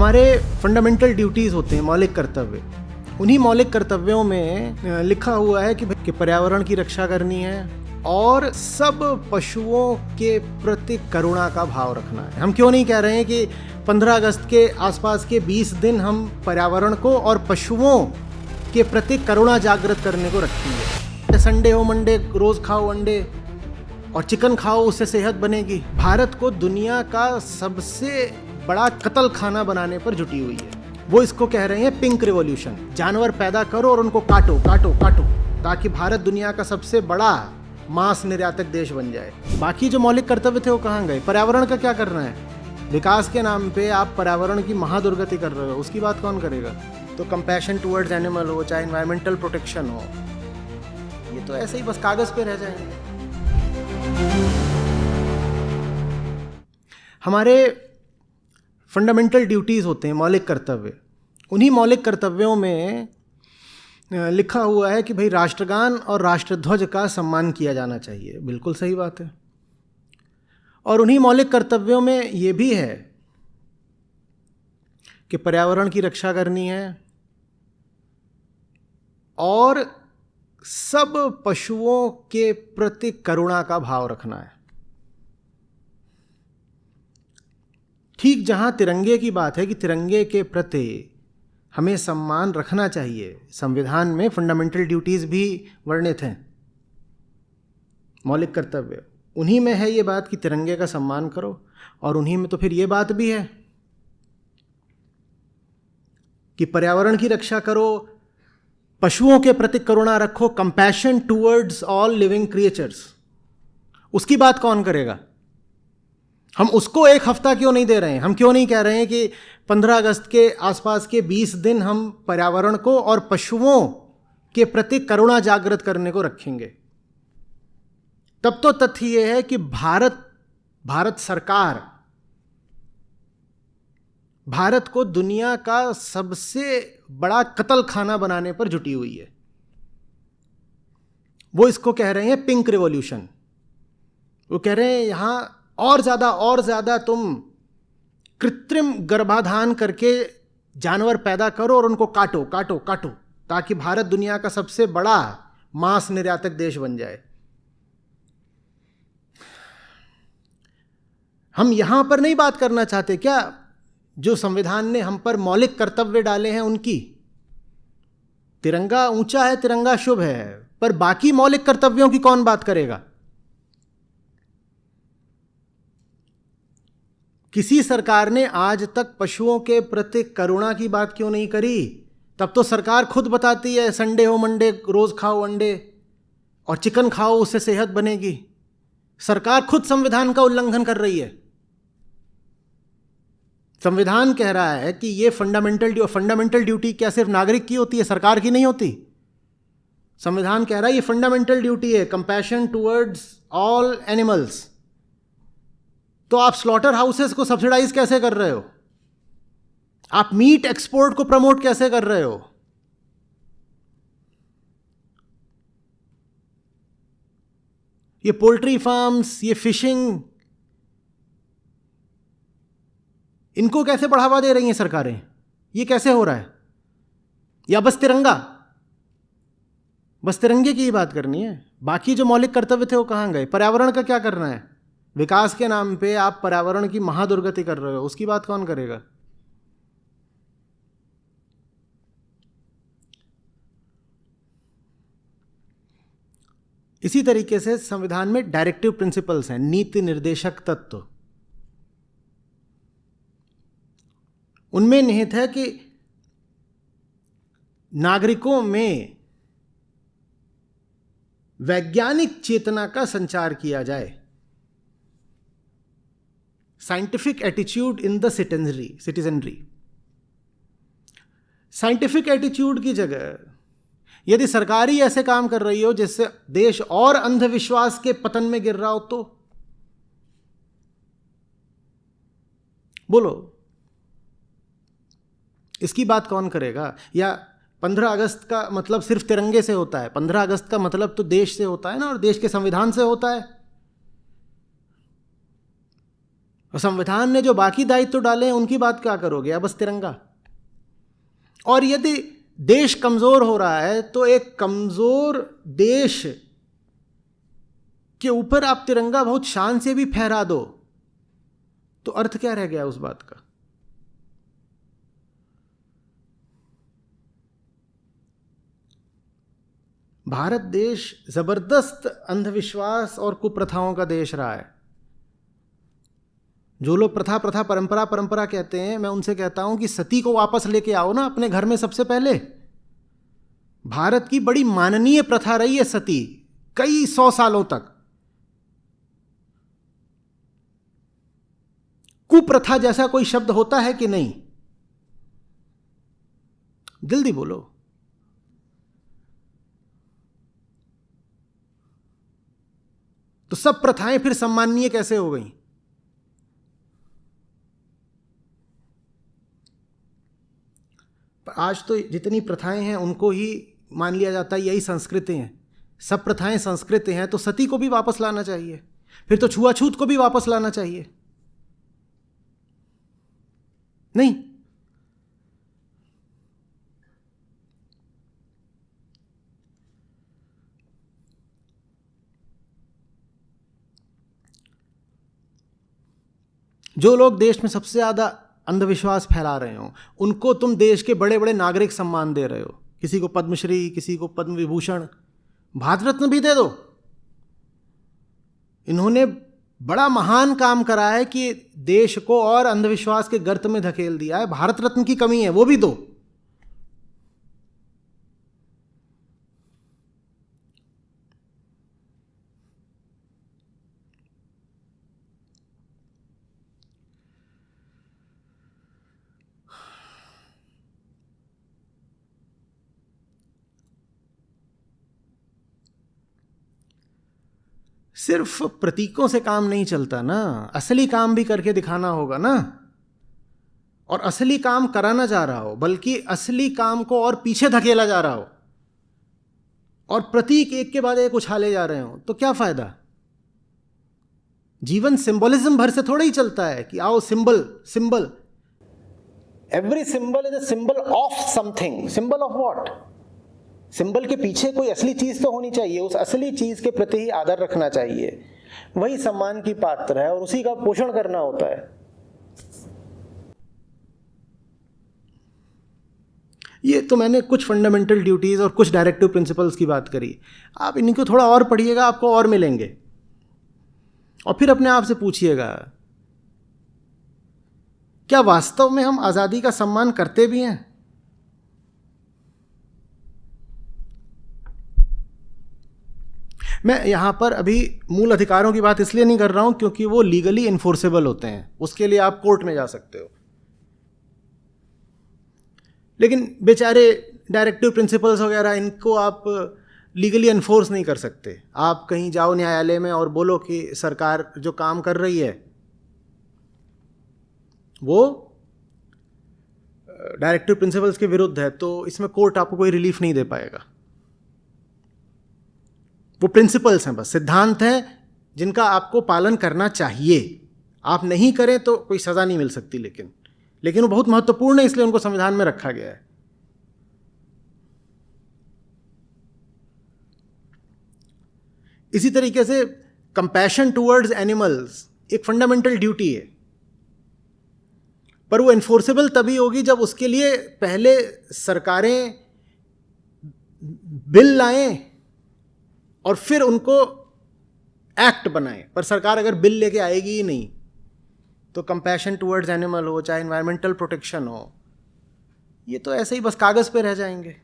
हमारे fundamental duties होते हैं, मौलिक कर्तव्य। उन्हीं मौलिक कर्तव्यों में लिखा हुआ है कि पर्यावरण की रक्षा करनी है और सब पशुओं के प्रति करुणा का भाव रखना है। हम क्यों नहीं कह रहे हैं कि 15 अगस्त के आसपास के 20 दिन हम पर्यावरण को और पशुओं के प्रति करुणा जागृत करने को रखेंगे। संडे हो मंडे, रोज़ खाओ अंडे और चिकन खाओ, उससे सेहत बनेगी। भारत को दुनिया का सबसे बड़ा कत्ल खाना बनाने पर जुटी हुई है। वो इसको कह रहे हैं पिंक रिवॉल्यूशन। जानवर पैदा करो और उनको काटो काटो काटो ताकि भारत दुनिया का सबसे बड़ा मांस निर्यातक देश बन जाए। बाकी जो मौलिक कर्तव्य थे वो कहाँ गए? पर्यावरण का क्या करना है? विकास के नाम पे आप पर्यावरण की महादुर्गति कर रहे हो, उसकी बात कौन करेगा? तो कंपैशन टुवर्ड्स एनिमल हो, चाहे एनवायरमेंटल प्रोटेक्शन हो, ये तो ऐसे ही बस कागज पे रह जाएंगे। हमारे फंडामेंटल ड्यूटीज़ होते हैं, मौलिक कर्तव्य। उन्हीं मौलिक कर्तव्यों में लिखा हुआ है कि भाई राष्ट्रगान और राष्ट्रध्वज का सम्मान किया जाना चाहिए। बिल्कुल सही बात है। और उन्हीं मौलिक कर्तव्यों में ये भी है कि पर्यावरण की रक्षा करनी है और सब पशुओं के प्रति करुणा का भाव रखना है। ठीक जहां तिरंगे की बात है कि तिरंगे के प्रति हमें सम्मान रखना चाहिए, संविधान में फंडामेंटल ड्यूटीज भी वर्णित हैं, मौलिक कर्तव्य। उन्हीं में है ये बात कि तिरंगे का सम्मान करो, और उन्हीं में तो फिर ये बात भी है कि पर्यावरण की रक्षा करो, पशुओं के प्रति करुणा रखो, compassion towards all living creatures. उसकी बात कौन करेगा? हम उसको एक हफ्ता क्यों नहीं दे रहे हैं? हम क्यों नहीं कह रहे हैं कि 15 अगस्त के आसपास के 20 दिन हम पर्यावरण को और पशुओं के प्रति करुणा जागृत करने को रखेंगे? तब तो तथ्य यह है कि भारत सरकार भारत को दुनिया का सबसे बड़ा कत्ल खाना बनाने पर जुटी हुई है। वो इसको कह रहे हैं पिंक रिवॉल्यूशन। वो कह रहे हैं यहां और ज़्यादा तुम कृत्रिम गर्भाधान करके जानवर पैदा करो और उनको काटो काटो काटो ताकि भारत दुनिया का सबसे बड़ा मांस निर्यातक देश बन जाए। हम यहां पर नहीं बात करना चाहते क्या जो संविधान ने हम पर मौलिक कर्तव्य डाले हैं उनकी? तिरंगा ऊंचा है, तिरंगा शुभ है, पर बाकी मौलिक कर्तव्यों की कौन बात करेगा? किसी सरकार ने आज तक पशुओं के प्रति करुणा की बात क्यों नहीं करी? तब तो सरकार खुद बताती है संडे हो मंडे, रोज खाओ अंडे और चिकन खाओ, उससे सेहत बनेगी। सरकार खुद संविधान का उल्लंघन कर रही है। संविधान कह रहा है कि ये फंडामेंटल ड्यूटी क्या सिर्फ नागरिक की होती है, सरकार की नहीं होती? संविधान कह रहा है ये फंडामेंटल ड्यूटी है, कंपैशन टुवर्ड्स ऑल एनिमल्स। तो आप स्लॉटर हाउसेस को सब्सिडाइज कैसे कर रहे हो? आप मीट एक्सपोर्ट को प्रमोट कैसे कर रहे हो? ये पोल्ट्री फार्म्स, ये फिशिंग, इनको कैसे बढ़ावा दे रही हैं सरकारें? ये कैसे हो रहा है? या बस तिरंगे की ही बात करनी है? बाकी जो मौलिक कर्तव्य थे वो कहां गए? पर्यावरण का क्या करना है? विकास के नाम पे आप पर्यावरण की महादुर्गति कर रहे हो, उसकी बात कौन करेगा? इसी तरीके से संविधान में डायरेक्टिव प्रिंसिपल्स हैं, नीति निर्देशक तत्व। उनमें निहित है कि नागरिकों में वैज्ञानिक चेतना का संचार किया जाए, scientific attitude in the citizenry. Scientific attitude की जगह यदि सरकार ही ऐसे काम कर रही हो जिससे देश और अंधविश्वास के पतन में गिर रहा हो, तो बोलो इसकी बात कौन करेगा? या 15 अगस्त का मतलब सिर्फ तिरंगे से होता है? 15 अगस्त का मतलब तो देश से होता है ना, और देश के संविधान से होता है। और संविधान ने जो बाकी दायित्व डाले हैं उनकी बात क्या करोगे? या बस तिरंगा? और यदि देश कमजोर हो रहा है तो एक कमजोर देश के ऊपर आप तिरंगा बहुत शान से भी फहरा दो तो अर्थ क्या रह गया उस बात का? भारत देश जबरदस्त अंधविश्वास और कुप्रथाओं का देश रहा है। जो लोग प्रथा प्रथा परंपरा परंपरा कहते हैं, मैं उनसे कहता हूं कि सती को वापस लेके आओ ना अपने घर में। सबसे पहले भारत की बड़ी माननीय प्रथा रही है सती, कई 100 सालों तक। कुप्रथा जैसा कोई शब्द होता है कि नहीं? जल्दी बोलो। तो सब प्रथाएं फिर सम्माननीय कैसे हो गई? आज तो जितनी प्रथाएं हैं उनको ही मान लिया जाता है यही संस्कृति हैं। सब प्रथाएं संस्कृति हैं तो सती को भी वापस लाना चाहिए, फिर तो छुआछूत को भी वापस लाना चाहिए। नहीं, जो लोग देश में सबसे ज्यादा अंधविश्वास फैला रहे हो उनको तुम देश के बड़े बड़े नागरिक सम्मान दे रहे हो। किसी को पद्मश्री, किसी को पद्म विभूषण, भारत रत्न भी दे दो। इन्होंने बड़ा महान काम करा है कि देश को और अंधविश्वास के गर्त में धकेल दिया है। भारत रत्न की कमी है, वो भी दो। सिर्फ प्रतीकों से काम नहीं चलता ना, असली काम भी करके दिखाना होगा ना। और असली काम कराना जा रहा हो, बल्कि असली काम को और पीछे धकेला जा रहा हो और प्रतीक एक के बाद एक उछाले जा रहे हो, तो क्या फायदा? जीवन सिंबलिज्म भर से थोड़ा ही चलता है कि आओ symbol symbol. Every symbol is a symbol of something. Symbol of what? Symbol के पीछे कोई असली चीज तो होनी चाहिए। उस असली चीज के प्रति ही आदर रखना चाहिए, वही सम्मान की पात्र है और उसी का पोषण करना होता है। ये तो मैंने कुछ फंडामेंटल ड्यूटीज और कुछ डायरेक्टिव प्रिंसिपल्स की बात करी। आप इनको थोड़ा और पढ़िएगा, आपको और मिलेंगे। और फिर अपने आप से पूछिएगा, क्या वास्तव में हम आजादी का सम्मान करते भी हैं? मैं यहां पर अभी मूल अधिकारों की बात इसलिए नहीं कर रहा हूं क्योंकि वो लीगली इन्फोर्सेबल होते हैं, उसके लिए आप कोर्ट में जा सकते हो। लेकिन बेचारे डायरेक्टिव प्रिंसिपल्स वगैरह, इनको आप लीगली एनफोर्स नहीं कर सकते। आप कहीं जाओ न्यायालय में और बोलो कि सरकार जो काम कर रही है वो डायरेक्टिव प्रिंसिपल्स के विरुद्ध है, तो इसमें कोर्ट आपको कोई रिलीफ नहीं दे पाएगा। वो प्रिंसिपल्स हैं, बस सिद्धांत हैं जिनका आपको पालन करना चाहिए। आप नहीं करें तो कोई सजा नहीं मिल सकती, लेकिन वो बहुत महत्वपूर्ण है, इसलिए उनको संविधान में रखा गया है। इसी तरीके से कंपैशन टुवर्ड्स एनिमल्स एक फंडामेंटल ड्यूटी है, पर वो एनफोर्सेबल तभी होगी जब उसके लिए पहले सरकारें बिल लाएं और फिर उनको एक्ट बनाएं। पर सरकार अगर बिल लेके आएगी ही नहीं तो कंपैशन टुवर्ड्स एनिमल हो, चाहे एनवायरमेंटल प्रोटेक्शन हो, ये तो ऐसे ही बस कागज पे रह जाएंगे।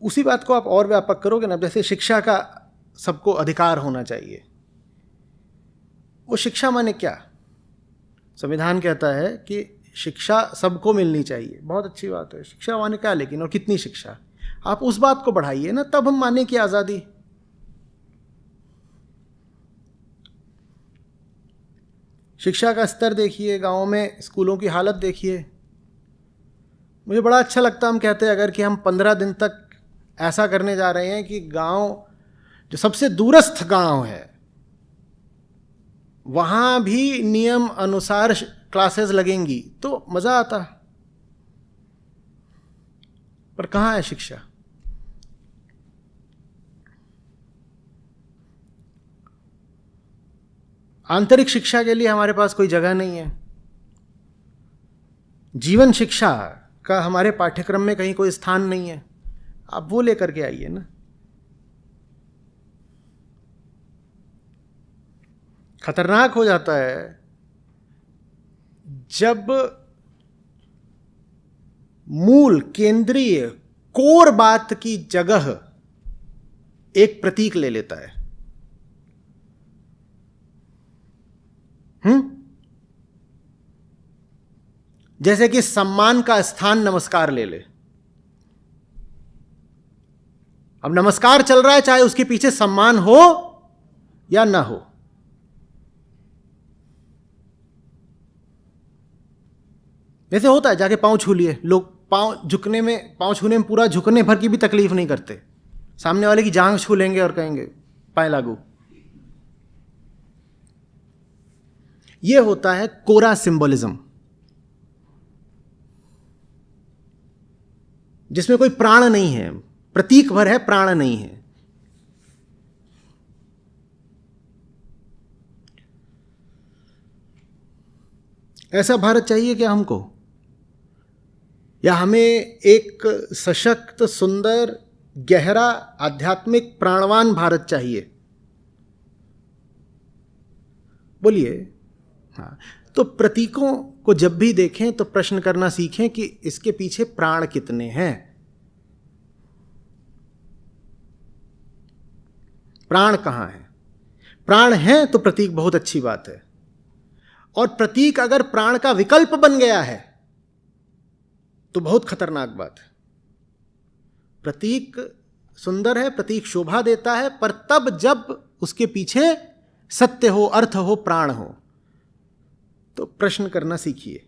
उसी बात को आप और व्यापक करोगे ना, जैसे शिक्षा का सबको अधिकार होना चाहिए। वो शिक्षा माने क्या? संविधान कहता है कि शिक्षा सबको मिलनी चाहिए, बहुत अच्छी बात है। शिक्षा माने क्या लेकिन, और कितनी शिक्षा? आप उस बात को बढ़ाइए ना, तब हम माने कि आज़ादी। शिक्षा का स्तर देखिए, गाँव में स्कूलों की हालत देखिए, मुझे बड़ा अच्छा लगता, हम कहते हैं अगर कि हम 15 दिन तक ऐसा करने जा रहे हैं कि गांव, जो सबसे दूरस्थ गांव है, वहां भी नियम अनुसार क्लासेस लगेंगी तो मजा आता। पर कहां है शिक्षा? आंतरिक शिक्षा के लिए हमारे पास कोई जगह नहीं है। जीवन शिक्षा का हमारे पाठ्यक्रम में कहीं कोई स्थान नहीं है। आप वो लेकर के आइए ना। खतरनाक हो जाता है जब मूल केंद्रीय कोर बात की जगह एक प्रतीक ले लेता है। जैसे कि सम्मान का स्थान नमस्कार ले ले। अब नमस्कार चल रहा है, चाहे उसके पीछे सम्मान हो या ना हो। जैसे होता है, जाके पांव छू लिए लोग, पांव छूने में पूरा झुकने भर की भी तकलीफ नहीं करते। सामने वाले की जांघ छू लेंगे और कहेंगे पाए लागू। यह होता है कोरा सिंबलिज्म, जिसमें कोई प्राण नहीं है, प्रतीक भर है, प्राण नहीं है। ऐसा भारत चाहिए क्या हमको? या हमें एक सशक्त, सुंदर, गहरा, आध्यात्मिक, प्राणवान भारत चाहिए? बोलिए। हाँ, तो प्रतीकों को जब भी देखें तो प्रश्न करना सीखें कि इसके पीछे प्राण कितने हैं। प्राण कहां है? प्राण है तो प्रतीक बहुत अच्छी बात है, और प्रतीक अगर प्राण का विकल्प बन गया है तो बहुत खतरनाक बात है। प्रतीक सुंदर है, प्रतीक शोभा देता है, पर तब जब उसके पीछे सत्य हो, अर्थ हो, प्राण हो। तो प्रश्न करना सीखिए।